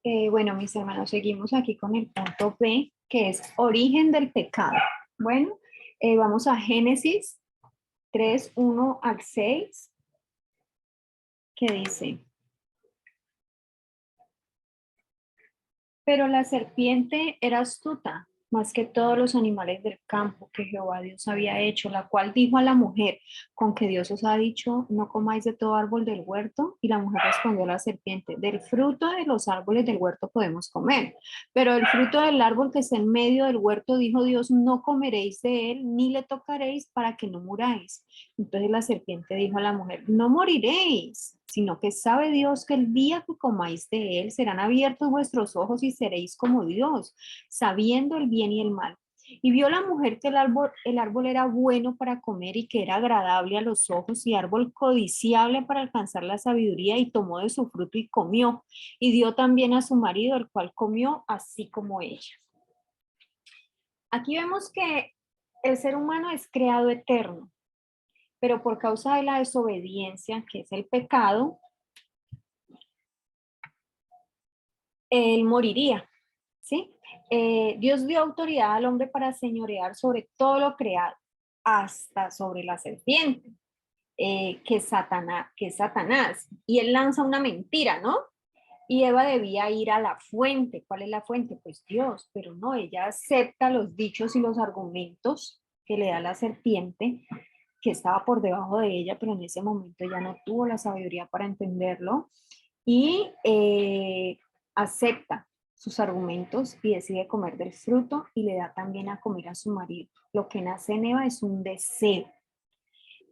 Bueno, mis hermanos, seguimos aquí con el punto B, que es origen del pecado. Bueno, vamos a Génesis 3:1 al 6, que dice: Pero la serpiente era astuta, más que todos los animales del campo que Jehová Dios había hecho, la cual dijo a la mujer: con que Dios os ha dicho, no comáis de todo árbol del huerto. Y la mujer respondió a la serpiente: del fruto de los árboles del huerto podemos comer, pero el fruto del árbol que está en medio del huerto, dijo Dios, no comeréis de él, ni le tocaréis, para que no muráis. Entonces la serpiente dijo a la mujer: no moriréis, sino que sabe Dios que el día que comáis de él serán abiertos vuestros ojos y seréis como Dios, sabiendo el bien y el mal. Y vio la mujer que el árbol era bueno para comer y que era agradable a los ojos y árbol codiciable para alcanzar la sabiduría, y tomó de su fruto y comió, y dio también a su marido, el cual comió así como ella. Aquí vemos que el ser humano es creado eterno, pero por causa de la desobediencia, que es el pecado, él moriría, ¿sí? Dios dio autoridad al hombre para señorear sobre todo lo creado, hasta sobre la serpiente, que es Satanás, y él lanza una mentira, ¿no? Y Eva debía ir a la fuente. ¿Cuál es la fuente? Pues Dios, pero no, ella acepta los dichos y los argumentos que le da la serpiente, que estaba por debajo de ella, pero en ese momento ya no tuvo la sabiduría para entenderlo, y acepta sus argumentos y decide comer del fruto, y le da también a comer a su marido. Lo que nace en Eva es un deseo.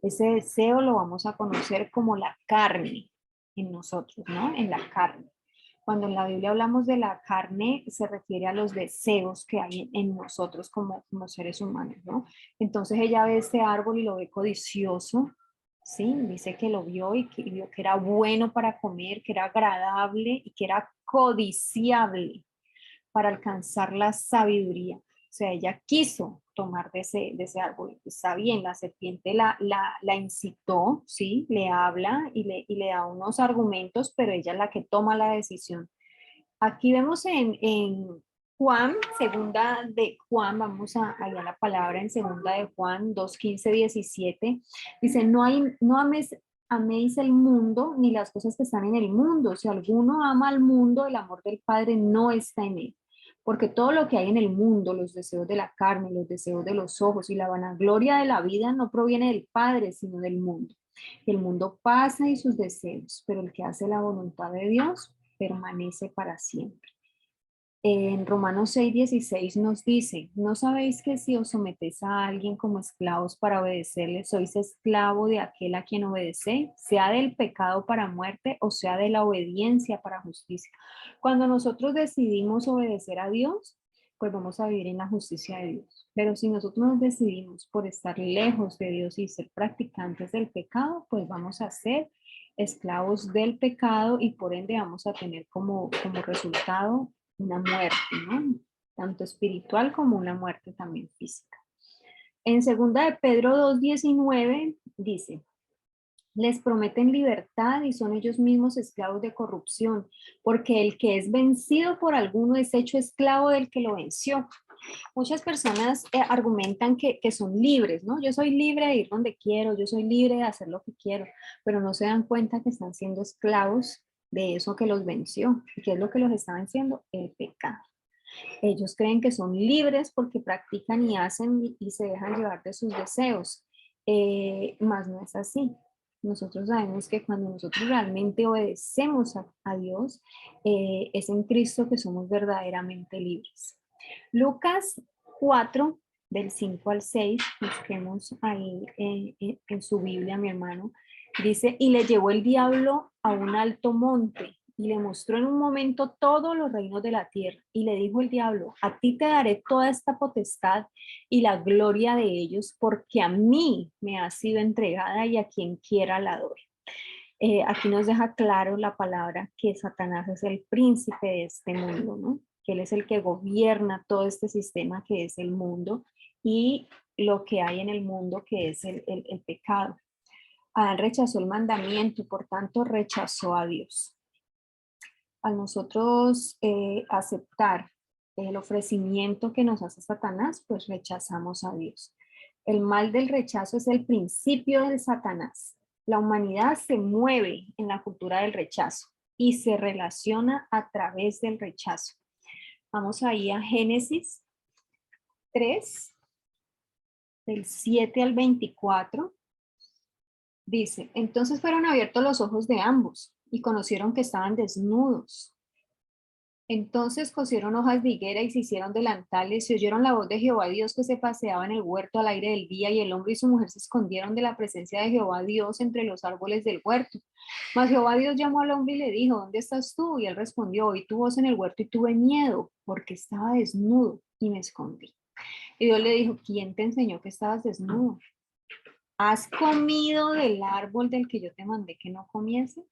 Ese deseo lo vamos a conocer como la carne en nosotros, ¿no? En la carne. Cuando en la Biblia hablamos de la carne, se refiere a los deseos que hay en nosotros como seres humanos, ¿no? Entonces ella ve este árbol y lo ve codicioso, ¿sí? Dice que lo vio y que vio que era bueno para comer, que era agradable y que era codiciable para alcanzar la sabiduría. O sea, ella quiso tomar de ese árbol. Está bien, la serpiente la incitó, ¿sí? Le habla y le da unos argumentos, pero ella es la que toma la decisión. Aquí vemos en Juan, segunda de Juan, vamos allá a la palabra en segunda de Juan 2:15-17, dice: no améis el mundo ni las cosas que están en el mundo. Si alguno ama al mundo, el amor del Padre no está en él. Porque todo lo que hay en el mundo, los deseos de la carne, los deseos de los ojos y la vanagloria de la vida, no proviene del Padre, sino del mundo. El mundo pasa y sus deseos, pero el que hace la voluntad de Dios permanece para siempre. En Romanos 6:16 nos dice: ¿no sabéis que si os sometéis a alguien como esclavos para obedecerle, sois esclavo de aquel a quien obedecéis, sea del pecado para muerte o sea de la obediencia para justicia? Cuando nosotros decidimos obedecer a Dios, pues vamos a vivir en la justicia de Dios. Pero si nosotros nos decidimos por estar lejos de Dios y ser practicantes del pecado, pues vamos a ser esclavos del pecado, y por ende vamos a tener como resultado una muerte, ¿no? Tanto espiritual como una muerte también física. En segunda de Pedro 2:19 dice: les prometen libertad y son ellos mismos esclavos de corrupción, porque el que es vencido por alguno es hecho esclavo del que lo venció. Muchas personas argumentan que son libres, ¿no? Yo soy libre de ir donde quiero, yo soy libre de hacer lo que quiero, pero no se dan cuenta que están siendo esclavos de eso que los venció. ¿Y qué es lo que los está venciendo? El pecado. Ellos creen que son libres porque practican y hacen y se dejan llevar de sus deseos, más no es así. Nosotros sabemos que cuando nosotros realmente obedecemos a Dios, es en Cristo que somos verdaderamente libres. Lucas 4, del 5 al 6, busquemos ahí en su Biblia, mi hermano, dice: y le llevó el diablo a un alto monte y le mostró en un momento todos los reinos de la tierra. Y le dijo el diablo: a ti te daré toda esta potestad y la gloria de ellos, porque a mí me ha sido entregada y a quien quiera la doy. Aquí nos deja claro la palabra que Satanás es el príncipe de este mundo, ¿no? Que él es el que gobierna todo este sistema que es el mundo y lo que hay en el mundo, que es el pecado. Adán rechazó el mandamiento y por tanto rechazó a Dios. al nosotros aceptar el ofrecimiento que nos hace Satanás, pues rechazamos a Dios. El mal del rechazo es el principio del Satanás. La humanidad se mueve en la cultura del rechazo y se relaciona a través del rechazo. Vamos ahí a Génesis 3, del 7 al 24. Dice, entonces fueron abiertos los ojos de ambos y conocieron que estaban desnudos. Entonces cosieron hojas de higuera y se hicieron delantales y oyeron la voz de Jehová Dios que se paseaba en el huerto al aire del día, y el hombre y su mujer se escondieron de la presencia de Jehová Dios entre los árboles del huerto. Mas Jehová Dios llamó al hombre y le dijo, ¿dónde estás tú? Y él respondió, oí tu voz en el huerto y tuve miedo porque estaba desnudo y me escondí. Y Dios le dijo, ¿quién te enseñó que estabas desnudo? ¿Has comido del árbol del que yo te mandé que no comieses?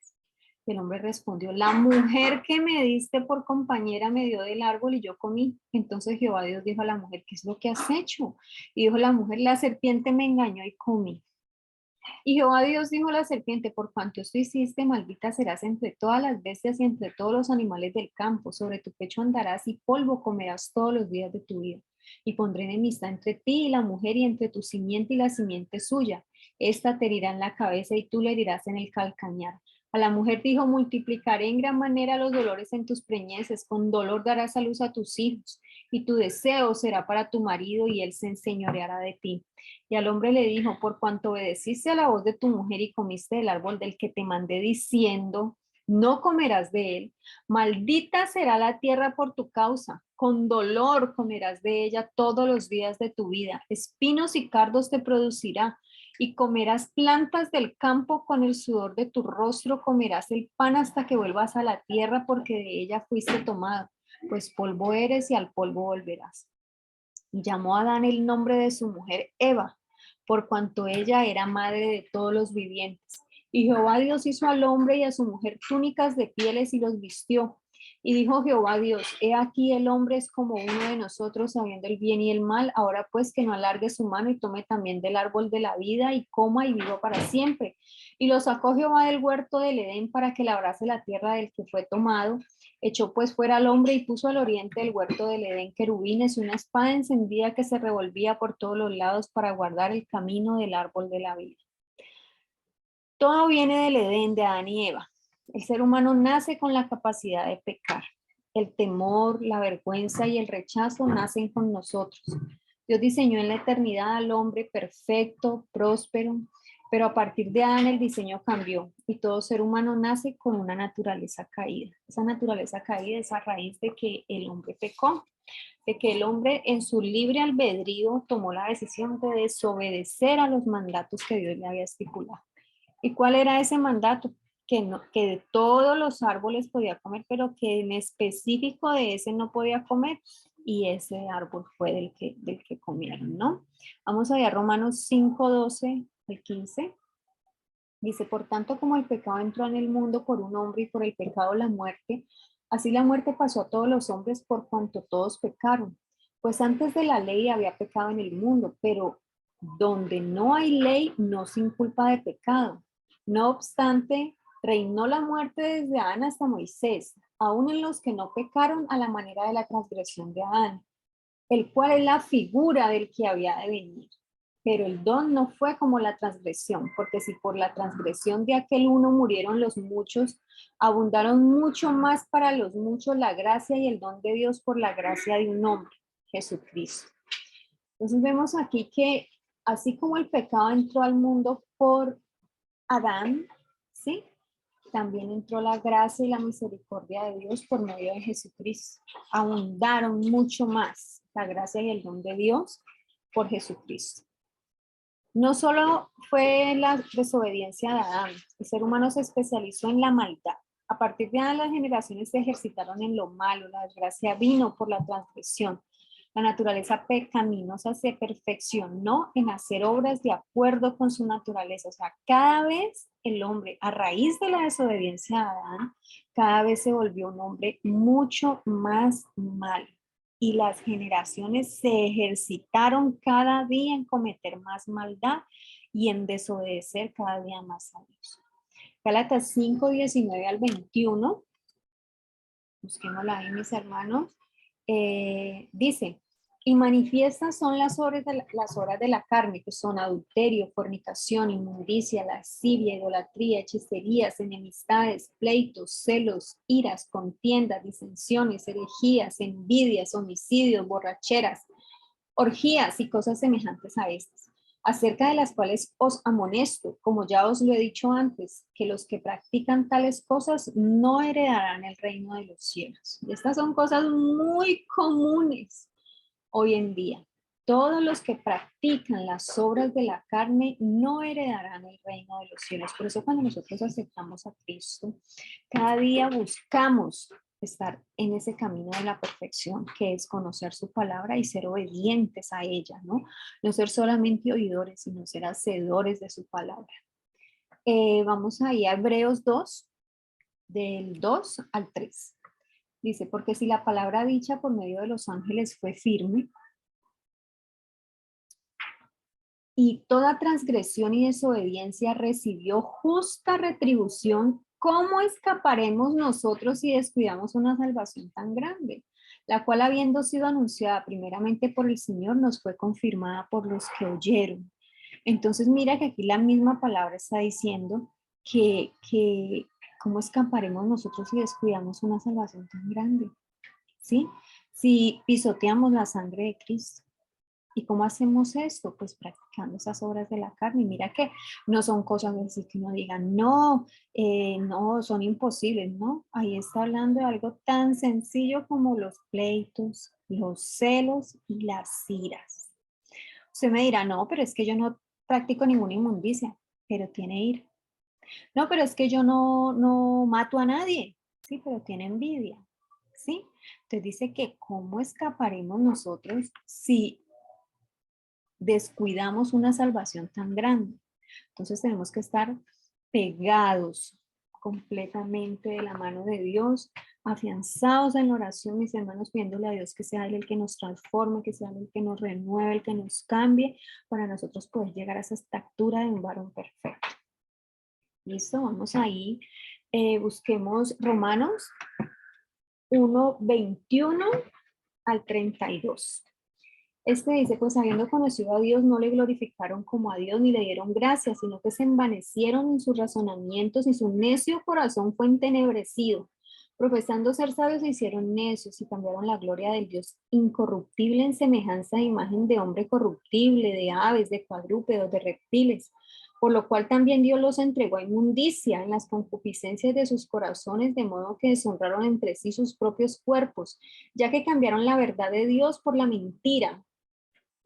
El hombre respondió, la mujer que me diste por compañera me dio del árbol y yo comí. Entonces Jehová Dios dijo a la mujer, ¿qué es lo que has hecho? Y dijo la mujer, la serpiente me engañó y comí. Y Jehová Dios dijo a la serpiente, por cuanto esto hiciste, maldita serás entre todas las bestias y entre todos los animales del campo. Sobre tu pecho andarás y polvo comerás todos los días de tu vida. Y pondré enemistad entre ti y la mujer y entre tu simiente y la simiente suya. Esta te herirá en la cabeza y tú le herirás en el calcañar. A la mujer dijo, multiplicaré en gran manera los dolores en tus preñeces, con dolor darás a luz a tus hijos, y tu deseo será para tu marido y él se enseñoreará de ti. Y al hombre le dijo, por cuanto obedeciste a la voz de tu mujer y comiste del árbol del que te mandé diciendo, no comerás de él, maldita será la tierra por tu causa, con dolor comerás de ella todos los días de tu vida, espinos y cardos te producirá, y comerás plantas del campo, con el sudor de tu rostro comerás el pan hasta que vuelvas a la tierra, porque de ella fuiste tomado, pues polvo eres y al polvo volverás. Y llamó a Adán el nombre de su mujer Eva, por cuanto ella era madre de todos los vivientes. Y Jehová Dios hizo al hombre y a su mujer túnicas de pieles y los vistió. Y dijo Jehová Dios, he aquí el hombre es como uno de nosotros, sabiendo el bien y el mal. Ahora pues que no alargue su mano y tome también del árbol de la vida y coma y viva para siempre. Y lo sacó Jehová del huerto del Edén para que labrase la tierra del que fue tomado. Echó pues fuera al hombre y puso al oriente del huerto del Edén querubines y una espada encendida que se revolvía por todos los lados para guardar el camino del árbol de la vida. Todo viene del Edén de Adán y Eva. El ser humano nace con la capacidad de pecar. El temor, la vergüenza y el rechazo nacen con nosotros. Dios diseñó en la eternidad al hombre perfecto, próspero, pero a partir de Adán el diseño cambió y todo ser humano nace con una naturaleza caída. Esa naturaleza caída es a raíz de que el hombre pecó, de que el hombre en su libre albedrío tomó la decisión de desobedecer a los mandatos que Dios le había estipulado. ¿Y cuál era ese mandato? Que de todos los árboles podía comer, pero que en específico de ese no podía comer, y ese árbol fue del que comieron, ¿no? Vamos allá a Romanos 5, 12 al 15. Dice, por tanto, como el pecado entró en el mundo por un hombre y por el pecado la muerte, así la muerte pasó a todos los hombres por cuanto todos pecaron. Pues antes de la ley había pecado en el mundo, pero donde no hay ley no se inculpa de pecado. No obstante, reinó la muerte desde Adán hasta Moisés, aun en los que no pecaron a la manera de la transgresión de Adán, el cual es la figura del que había de venir. Pero el don no fue como la transgresión, porque si por la transgresión de aquel uno murieron los muchos, abundaron mucho más para los muchos la gracia y el don de Dios por la gracia de un hombre, Jesucristo. Entonces vemos aquí que así como el pecado entró al mundo por Adán, ¿sí? También entró la gracia y la misericordia de Dios por medio de Jesucristo. Abundaron mucho más la gracia y el don de Dios por Jesucristo. No solo fue la desobediencia de Adán, el ser humano se especializó en la maldad. A partir de Adán las generaciones se ejercitaron en lo malo, la desgracia vino por la transgresión. La naturaleza pecaminosa se perfeccionó en hacer obras de acuerdo con su naturaleza. O sea, cada vez el hombre, a raíz de la desobediencia de Adán, cada vez se volvió un hombre mucho más malo. Y las generaciones se ejercitaron cada día en cometer más maldad y en desobedecer cada día más a Dios. Gálatas 5, 19 al 21 busquémosla ahí, mis hermanos. Dice, y manifiestas son las obras de la carne, que son adulterio, fornicación, inmundicia, lascivia, idolatría, hechicerías, enemistades, pleitos, celos, iras, contiendas, disensiones, herejías, envidias, homicidios, borracheras, orgías y cosas semejantes a estas, acerca de las cuales os amonesto, como ya os lo he dicho antes, que los que practican tales cosas no heredarán el reino de los cielos. Y estas son cosas muy comunes hoy en día. Todos los que practican las obras de la carne no heredarán el reino de los cielos. Por eso cuando nosotros aceptamos a Cristo, cada día buscamos estar en ese camino de la perfección, que es conocer su palabra y ser obedientes a ella, ¿no? No ser solamente oidores, sino ser hacedores de su palabra. Vamos ahí a Hebreos 2, del 2 al 3. Dice, porque si la palabra dicha por medio de los ángeles fue firme, y toda transgresión y desobediencia recibió justa retribución, ¿cómo escaparemos nosotros si descuidamos una salvación tan grande? La cual, habiendo sido anunciada primeramente por el Señor, nos fue confirmada por los que oyeron. Entonces mira que aquí la misma palabra está diciendo que ¿cómo escaparemos nosotros si descuidamos una salvación tan grande? ¿Sí? Si pisoteamos la sangre de Cristo. ¿Y cómo hacemos esto? Pues practicando esas obras de la carne. Y mira que no son cosas así que uno diga, no, no, son imposibles, ¿no? Ahí está hablando de algo tan sencillo como los pleitos, los celos y las iras. Usted me dirá, no, pero es que yo no practico ninguna inmundicia, pero tiene ira. No, pero es que yo no mato a nadie, sí, pero tiene envidia, ¿sí? Entonces dice que cómo escaparemos nosotros si descuidamos una salvación tan grande. Entonces tenemos que estar pegados completamente de la mano de Dios, afianzados en la oración, mis hermanos, pidiéndole a Dios que sea Él el que nos transforme, que sea Él el que nos renueve, el que nos cambie, para nosotros poder llegar a esa estatura de un varón perfecto. Listo, vamos ahí. Busquemos Romanos 1:21 al 32. Este dice, pues habiendo conocido a Dios, no le glorificaron como a Dios ni le dieron gracias, sino que se envanecieron en sus razonamientos y su necio corazón fue entenebrecido. Profesando ser sabios, se hicieron necios y cambiaron la gloria del Dios incorruptible en semejanza de imagen de hombre corruptible, de aves, de cuadrúpedos, de reptiles. Por lo cual también Dios los entregó a inmundicia en las concupiscencias de sus corazones, de modo que deshonraron entre sí sus propios cuerpos, ya que cambiaron la verdad de Dios por la mentira,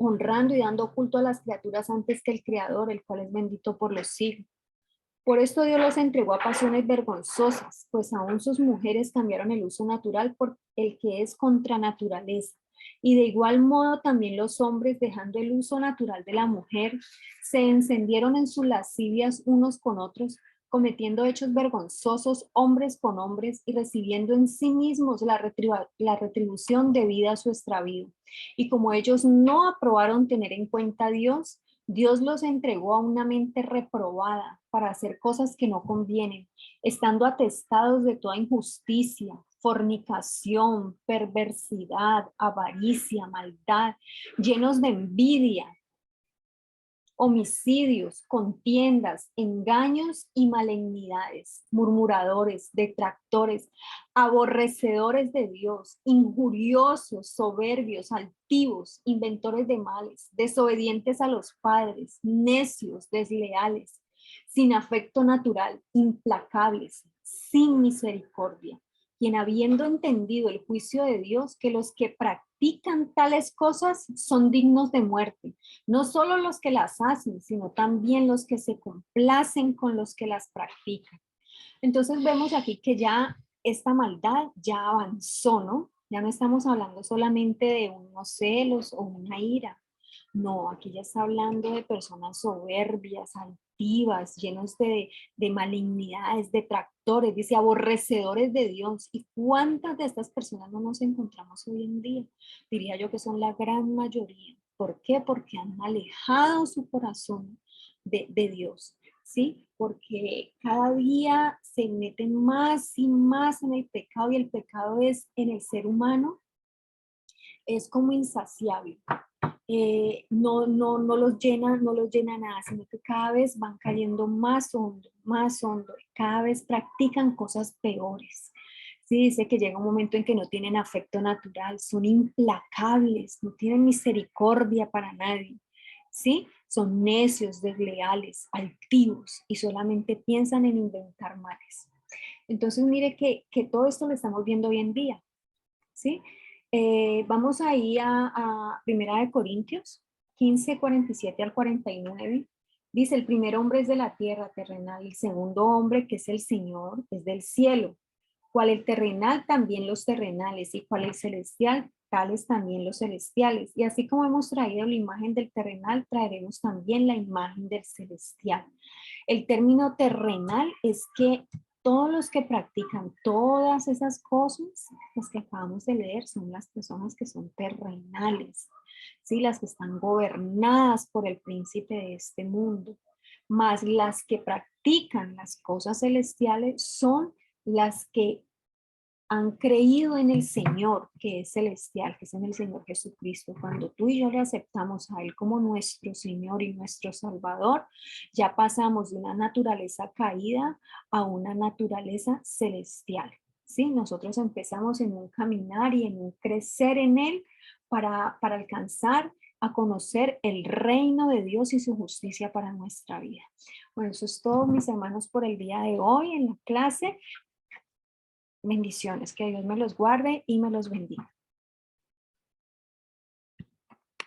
honrando y dando culto a las criaturas antes que el Creador, el cual es bendito por los siglos. Por esto Dios los entregó a pasiones vergonzosas, pues aún sus mujeres cambiaron el uso natural por el que es contra naturaleza. Y de igual modo también los hombres, dejando el uso natural de la mujer, se encendieron en sus lascivias unos con otros, cometiendo hechos vergonzosos hombres con hombres y recibiendo en sí mismos la retribución debida a su extravío. Y como ellos no aprobaron tener en cuenta a Dios, Dios los entregó a una mente reprobada para hacer cosas que no convienen, estando atestados de toda injusticia, fornicación, perversidad, avaricia, maldad, llenos de envidia, homicidios, contiendas, engaños y malignidades, murmuradores, detractores, aborrecedores de Dios, injuriosos, soberbios, altivos, inventores de males, desobedientes a los padres, necios, desleales, sin afecto natural, implacables, sin misericordia, quien habiendo entendido el juicio de Dios, que los que practican tales cosas son dignos de muerte, no solo los que las hacen, sino también los que se complacen con los que las practican. Entonces vemos aquí que ya esta maldad ya avanzó, ¿no? Ya no estamos hablando solamente de unos celos o una ira. No, aquí ya está hablando de personas soberbias, altivas, llenos de malignidades, detractores, dice aborrecedores de Dios. ¿Y cuántas de estas personas no nos encontramos hoy en día? Diría yo que son la gran mayoría. ¿Por qué? Porque han alejado su corazón de Dios. ¿sí? Porque cada día se meten más y más en el pecado y el pecado es en el ser humano, es como insaciable. No los llena, no los llena nada, sino que cada vez van cayendo más hondo, y cada vez practican cosas peores. Sí, dice que llega un momento en que no tienen afecto natural, son implacables, no tienen misericordia para nadie. ¿Sí? Son necios, desleales, altivos y solamente piensan en inventar males. Entonces, mire que todo esto lo estamos viendo hoy en día. ¿Sí? Vamos ahí a Primera de Corintios 15, 47 al 49. Dice, el primer hombre es de la tierra terrenal, el segundo hombre, que es el Señor, es del cielo. Cual el terrenal, también los terrenales, y cual el celestial, tales también los celestiales. Y así como hemos traído la imagen del terrenal, traeremos también la imagen del celestial. El término terrenal es que todos los que practican todas esas cosas, las que acabamos de leer, son las personas que son terrenales, ¿sí? Las que están gobernadas por el príncipe de este mundo. Más las que practican las cosas celestiales son las que han creído en el Señor, que es celestial, que es en el Señor Jesucristo. Cuando tú y yo le aceptamos a Él como nuestro Señor y nuestro Salvador, ya pasamos de una naturaleza caída a una naturaleza celestial. ¿Sí? Nosotros empezamos en un caminar y en un crecer en Él para alcanzar a conocer el reino de Dios y su justicia para nuestra vida. Bueno, eso es todo, mis hermanos, por el día de hoy en la clase. Bendiciones, que Dios me los guarde y me los bendiga.